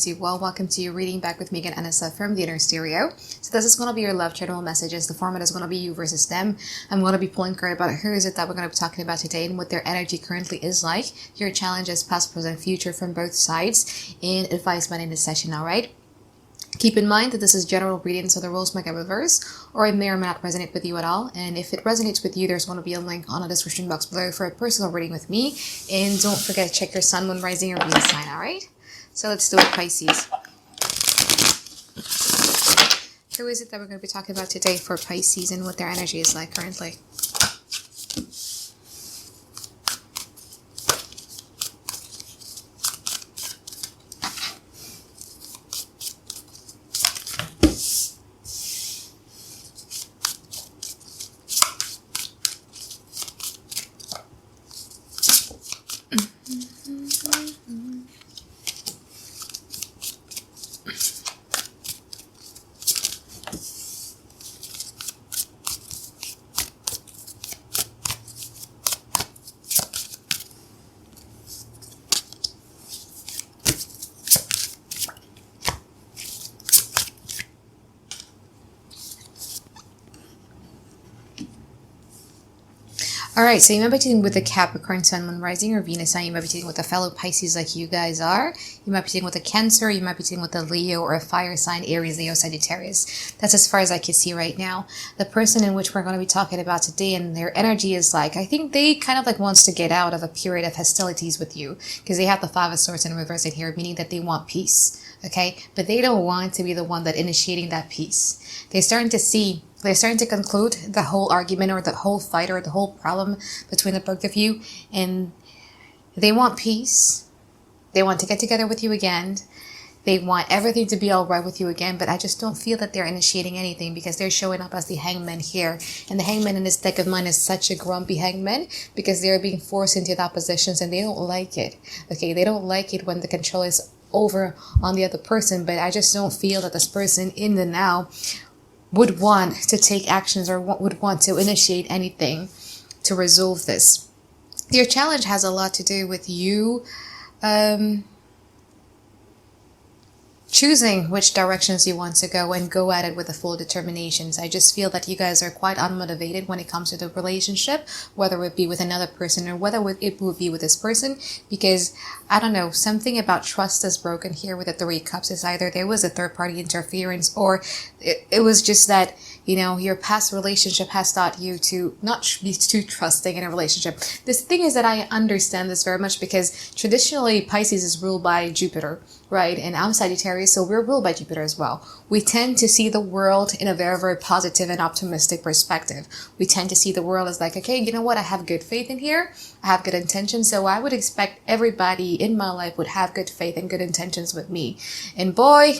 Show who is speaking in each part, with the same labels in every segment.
Speaker 1: do well. Welcome to your reading back with me again, Anisa from the Inner Stereo. So this is going to be your love general messages. The format is going to be you versus them. I'm going to be pulling card about who is it that we're going to be talking about today and what their energy currently is like. Your challenges, past, present, future from both sides, and advisement in this session, alright? Keep in mind that this is general reading, so the rules might get reversed, or it may or may not resonate with you at all. And if it resonates with you, there's going to be a link on the description box below for a personal reading with me. And don't forget to check your sun, moon, rising, or Venus sign, alright? So let's do it, Pisces. Who is it that we're going to be talking about today for Pisces and what their energy is like currently? Alright, so you might be dealing with a Capricorn, Sun, Moon, Rising, or Venus sign. You might be dealing with a fellow Pisces like you guys are. You might be dealing with a Cancer. You might be dealing with a Leo or a fire sign, Aries, Leo, Sagittarius. That's as far as I can see right now. The person in which we're going to be talking about today and their energy is like, I think they kind of like wants to get out of a period of hostilities with you because they have the Five of Swords in reverse in here, meaning that they want peace. Okay, but they don't want to be the one that initiating that peace. They're starting to conclude the whole argument or the whole fight or the whole problem between the both of you, and they want peace. They want to get together with you again. They want everything to be all right with you again, but I just don't feel that they're initiating anything because they're showing up as the hangman here. And the hangman in this deck of mine is such a grumpy hangman because they're being forced into that position and they don't like it. Okay, they don't like it when the control is over on the other person, but I just don't feel that this person in the now would want to take actions or would want to initiate anything to resolve this. Your challenge has a lot to do with you choosing which directions you want to go and go at it with a full determination. I just feel that you guys are quite unmotivated when it comes to the relationship, whether it be with another person or whether it would be with this person, because I don't know, something about trust is broken here with the Three of Cups. Is either there was a third party interference or it was just that, you know, your past relationship has taught you to not be too trusting in a relationship. This thing is that I understand this very much because traditionally Pisces is ruled by Jupiter, right? And I'm Sagittarius, so we're ruled by Jupiter as well. We tend to see the world in a very, very positive and optimistic perspective. We tend to see the world as like, okay, you know what? I have good faith in here. I have good intentions. So I would expect everybody in my life would have good faith and good intentions with me. And boy,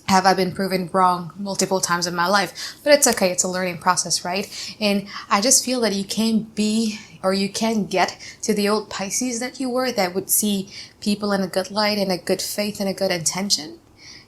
Speaker 1: have I been proven wrong multiple times in my life. But it's okay. It's a learning process, right? And I just feel that you can't be or you can get to the old Pisces that you were that would see people in a good light and a good faith and a good intention.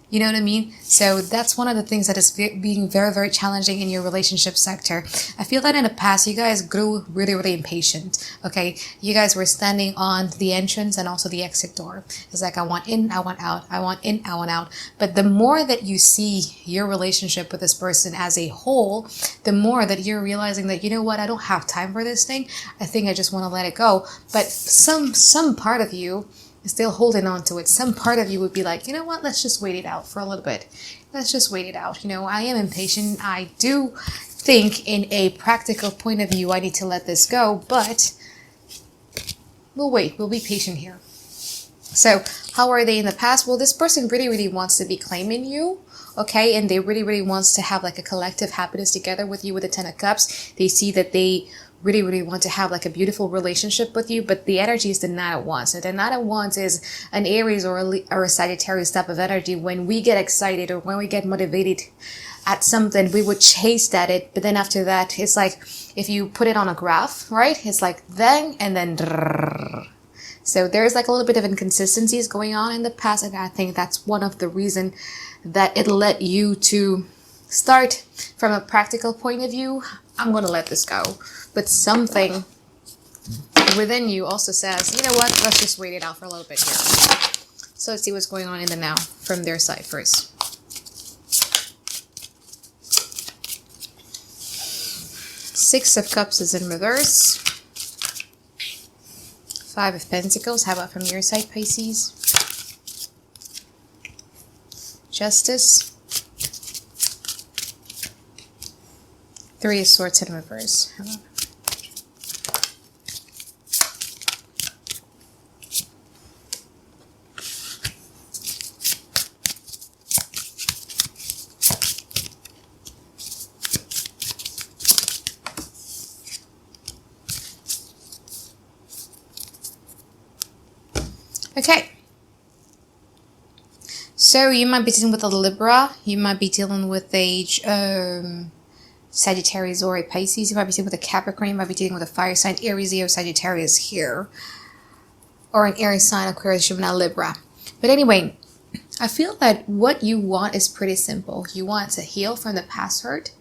Speaker 1: You know what I mean? So that's one of the things that is being very, very challenging in your relationship sector. I feel that in the past, you guys grew really, really impatient. Okay. You guys were standing on the entrance and also the exit door. It's like, I want in, I want out. I want in, I want out. But the more that you see your relationship with this person as a whole, the more that you're realizing that, you know what, I don't have time for this thing. I think I just want to let it go. But some part of you still holding on to it. Some part of you would be like, you know what, let's just wait it out for a little bit. Let's just wait it out. You know, I am impatient. I do think in a practical point of view, I need to let this go, but we'll wait. We'll be patient here. So how are they in the past? Well, this person really, really wants to be claiming you. Okay. And they really, really wants to have like a collective happiness together with you with the Ten of Cups. They see that they really, really want to have like a beautiful relationship with you, but the energy is the Nine of Wands. And the Nine of Wands is an Aries or a Sagittarius type of energy. When we get excited or when we get motivated at something, we would chase at it. But then after that, it's like if you put it on a graph, right? It's like then and then. So there's like a little bit of inconsistencies going on in the past. And I think that's one of the reasons that it led you to start from a practical point of view. I'm going to let this go. But something within you also says, you know what, let's just wait it out for a little bit here. So let's see what's going on in the now from their side first. Six of Cups is in reverse. Five of Pentacles. How about from your side, Pisces? Justice. Three of Swords in reverse. Okay. So you might be dealing with a Libra. You might be dealing with a Sagittarius or a Pisces. You might be dealing with a Capricorn. You might be dealing with a fire sign, Aries, Leo, Sagittarius here. Or an Aries sign, Aquarius, Gemini, Libra. But anyway, I feel that what you want is pretty simple. You want to heal from the past hurt,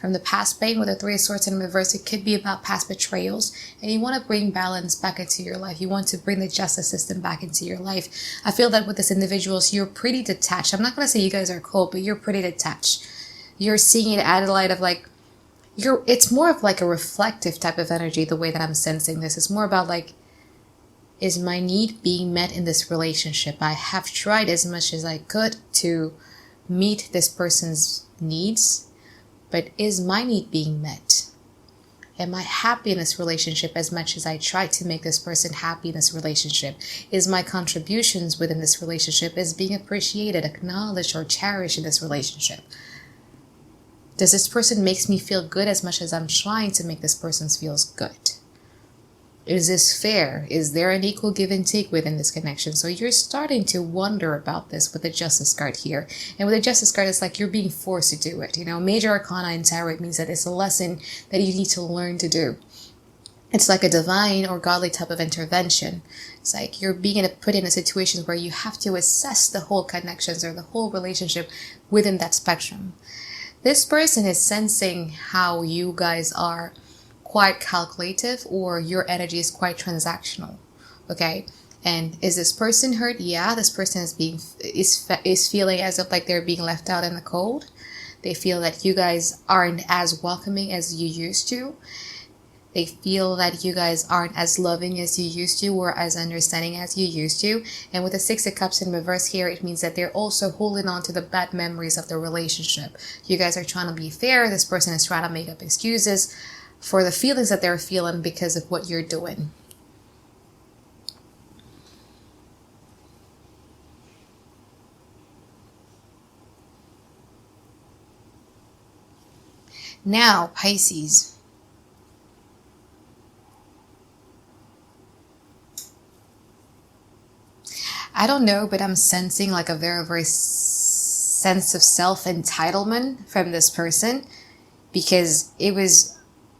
Speaker 1: from the past pain. With the Three of Swords in reverse, it could be about past betrayals. And you want to bring balance back into your life. You want to bring the justice system back into your life. I feel that with this individuals, you're pretty detached. I'm not going to say you guys are cold, but you're pretty detached. You're seeing it out of light of like, it's more of like a reflective type of energy, the way that I'm sensing this. It's more about like, is my need being met in this relationship? I have tried as much as I could to meet this person's needs, but is my need being met? Am I happy in this relationship as much as I try to make this person happy in this relationship? Is my contributions within this relationship is being appreciated, acknowledged, or cherished in this relationship? Does this person makes me feel good as much as I'm trying to make this person feel good? Is this fair? Is there an equal give and take within this connection? So you're starting to wonder about this with the Justice card here. And with the Justice card, it's like you're being forced to do it. You know, Major Arcana in Tarot means that it's a lesson that you need to learn to do. It's like a divine or godly type of intervention. It's like you're being put in a situation where you have to assess the whole connections or the whole relationship within that spectrum. This person is sensing how you guys are quite calculative, or your energy is quite transactional. Okay, and is this person hurt? Yeah, this person is feeling as if like they're being left out in the cold. They feel that you guys aren't as welcoming as you used to. They feel that you guys aren't as loving as you used to, or as understanding as you used to. And with the Six of Cups in reverse here, it means that they're also holding on to the bad memories of the relationship. You guys are trying to be fair. This person is trying to make up excuses for the feelings that they're feeling because of what you're doing. Now, Pisces. I don't know, but I'm sensing like a very, very sense of self-entitlement from this person, because it was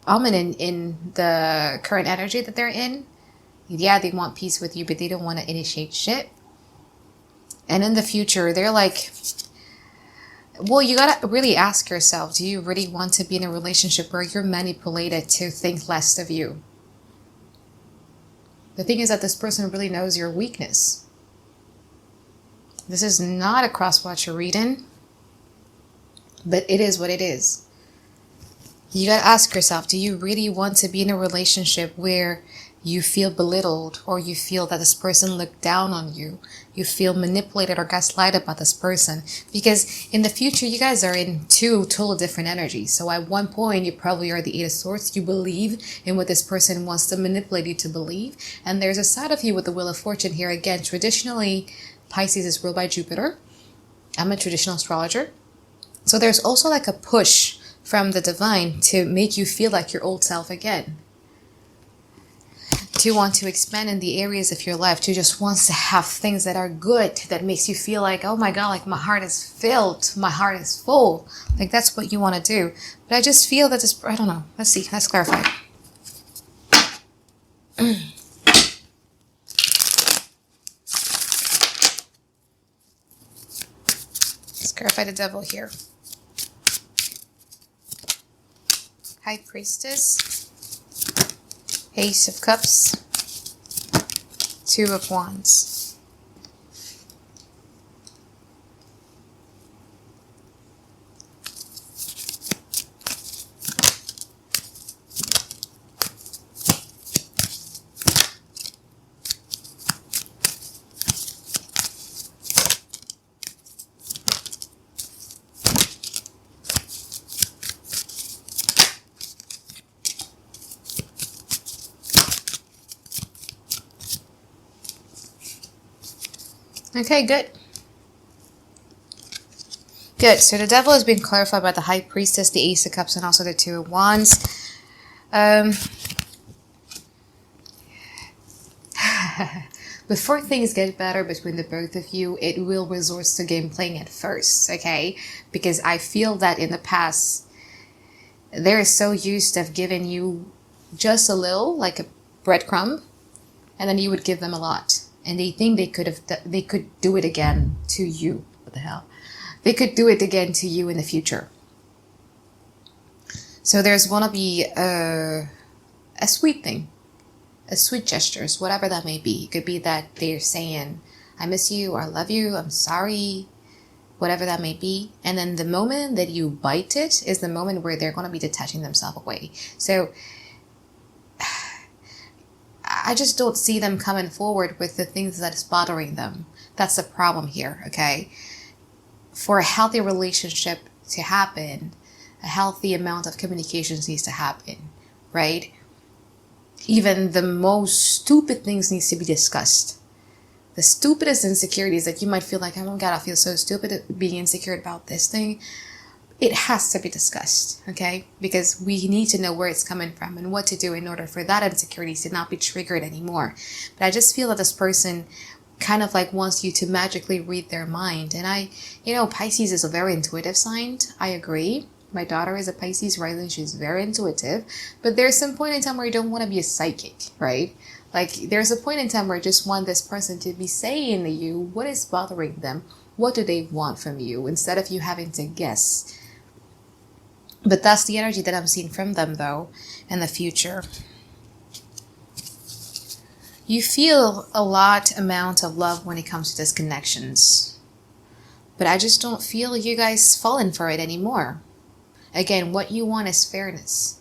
Speaker 1: in the current energy that they're in. Yeah, they want peace with you, but they don't want to initiate shit. And in the future, they're like, well, you gotta really ask yourself, do you really want to be in a relationship where you're manipulated to think less of you? The thing is that this person really knows your weakness. This is not a cross-watcher reading, but it is what it is. You gotta ask yourself, do you really want to be in a relationship where you feel belittled, or you feel that this person looked down on you? You feel manipulated or gaslighted by this person? Because in the future, you guys are in two totally different energies. So at one point, you probably are the Eight of Swords. You believe in what this person wants to manipulate you to believe. And there's a side of you with the Wheel of Fortune here. Again, traditionally, Pisces is ruled by Jupiter. I'm a traditional astrologer. So there's also like a push from the divine to make you feel like your old self again. To want to expand in the areas of your life, to just wants to have things that are good, that makes you feel like, oh my God, like my heart is filled, my heart is full. Like that's what you want to do. But I just feel that this, I don't know. Let's see, let's clarify. Let's clarify the Devil here. High Priestess, Ace of Cups, Two of Wands. Okay, good. Good. So the devil has been clarified by the High Priestess, the Ace of Cups, and also the Two of Wands. Before things get better between the both of you, it will resort to game playing at first, okay? Because I feel that in the past, they're so used to have given you just a little, like a breadcrumb, and then you would give them a lot. And they think they could do it again to you. What the hell? They could do it again to you in the future. So there's gonna be a sweet thing. A sweet gestures, whatever that may be. It could be that they're saying, I miss you, or I love you, I'm sorry, whatever that may be. And then the moment that you bite it is the moment where they're going to be detaching themselves away. So I just don't see them coming forward with the things that is bothering them. That's the problem here, okay? For a healthy relationship to happen, a healthy amount of communications needs to happen, right? Even the most stupid things needs to be discussed. The stupidest insecurities that you might feel like, oh my God, I feel so stupid at being insecure about this thing. It has to be discussed, okay? Because we need to know where it's coming from and what to do in order for that insecurity to not be triggered anymore. But I just feel that this person kind of like wants you to magically read their mind. And Pisces is a very intuitive sign. I agree. My daughter is a Pisces rising. She's very intuitive. But there's some point in time where you don't want to be a psychic, right? Like, there's a point in time where I just want this person to be saying to you what is bothering them. What do they want from you? Instead of you having to guess. But that's the energy that I'm seeing from them, though, in the future. You feel a amount of love when it comes to these connections. But I just don't feel you guys falling for it anymore. Again, what you want is fairness.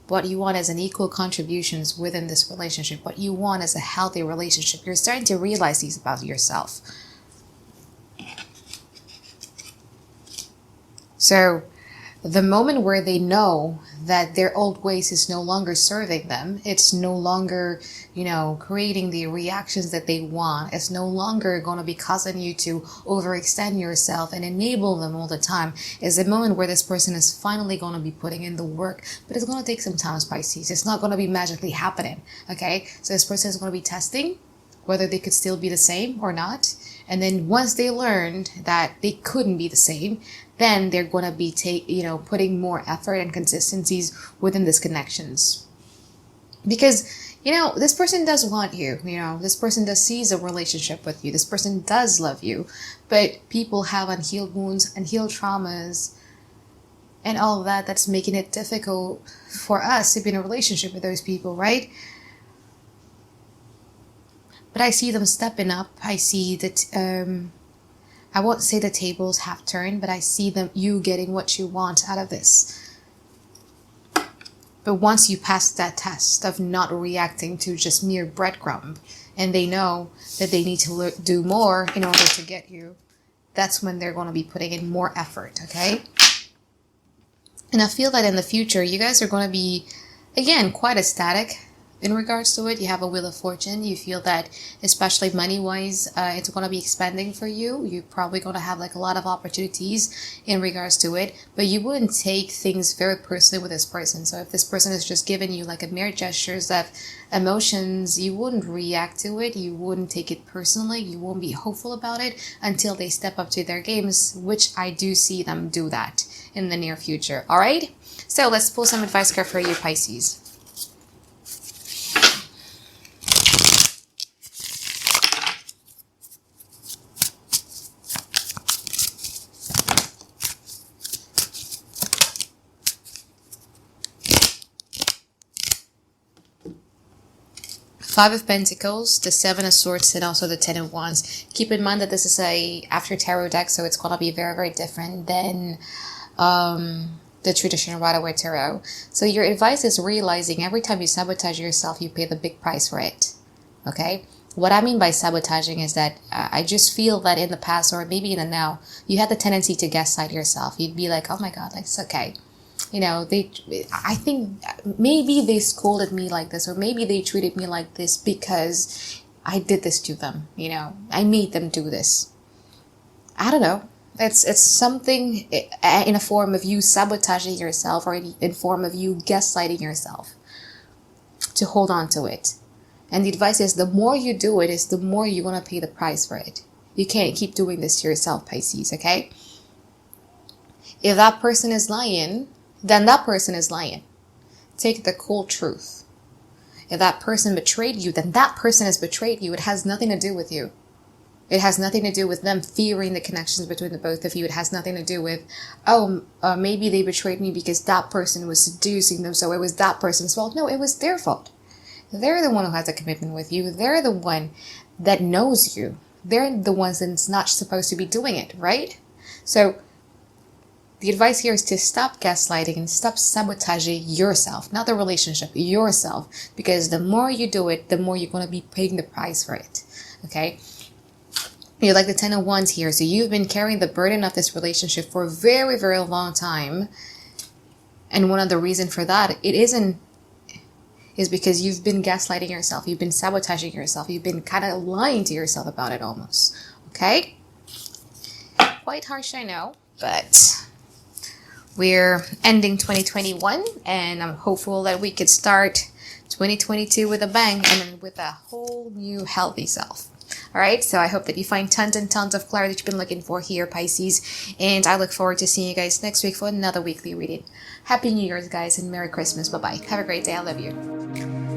Speaker 1: What you want is an equal contributions within this relationship. What you want is a healthy relationship. You're starting to realize these about yourself. So, the moment where they know that their old ways is no longer serving them, it's no longer, creating the reactions that they want, it's no longer going to be causing you to overextend yourself and enable them all the time, is the moment where this person is finally going to be putting in the work. But it's going to take some time, Pisces. It's not going to be magically happening, okay? So this person is going to be testing whether they could still be the same or not. And then once they learned that they couldn't be the same, then they're going to be putting more effort and consistencies within these connections. Because, this person does want you, this person does sees a relationship with you. This person does love you. But people have unhealed wounds, unhealed traumas, and all of that that's making it difficult for us to be in a relationship with those people, right? But I see them stepping up. I see that, I won't say the tables have turned, but I see you getting what you want out of this. But once you pass that test of not reacting to just mere breadcrumb, and they know that they need to do more in order to get you, that's when they're going to be putting in more effort, okay? And I feel that in the future, you guys are going to be, again, quite ecstatic in regards to it. You have a Wheel of Fortune. You feel that, especially money-wise, it's going to be expanding for you. You're probably going to have a lot of opportunities in regards to it, but you wouldn't take things very personally with this person. So if this person is just giving you a mere gestures of emotions, you wouldn't react to it. You wouldn't take it personally. You won't be hopeful about it until they step up to their games, which I do see them do that in the near future. All right? So let's pull some advice card for you, Pisces. Five of Pentacles, the Seven of Swords, and also the Ten of Wands. Keep in mind that this is a after tarot deck, so it's going to be very, very different than the traditional Rider-Waite Tarot. So your advice is realizing every time you sabotage yourself, you pay the big price for it. Okay? What I mean by sabotaging is that I just feel that in the past, or maybe in the now, you had the tendency to gaslight yourself. You'd be like, oh my God, it's okay. I think maybe they scolded me like this, or maybe they treated me like this because I did this to them, I made them do this. I don't know. It's something in a form of you sabotaging yourself, or in form of you gaslighting yourself to hold on to it. And the advice is, the more you do it, is the more you're going to pay the price for it. You can't keep doing this to yourself, Pisces, okay? If that person is lying, then that person is lying. Take the cold truth. If that person betrayed you, then that person has betrayed you. It has nothing to do with you. It has nothing to do with them fearing the connections between the both of you. It has nothing to do with, maybe they betrayed me because that person was seducing them, so it was that person's fault. No, it was their fault. They're the one who has a commitment with you. They're the one that knows you. They're the ones that's not supposed to be doing it, right? So the advice here is to stop gaslighting and stop sabotaging yourself, not the relationship, yourself. Because the more you do it, the more you're going to be paying the price for it, okay? You're like the 10 of Wands here. So you've been carrying the burden of this relationship for a very, very long time. And one of the reasons for that, is because you've been gaslighting yourself. You've been sabotaging yourself. You've been kind of lying to yourself about it almost. Okay? Quite harsh, I know. But we're ending 2021. And I'm hopeful that we could start 2022 with a bang. And then with a whole new healthy self. Alright, so I hope that you find tons and tons of clarity that you've been looking for here, Pisces. And I look forward to seeing you guys next week for another weekly reading. Happy New Year's, guys, and Merry Christmas. Bye-bye. Have a great day. I love you.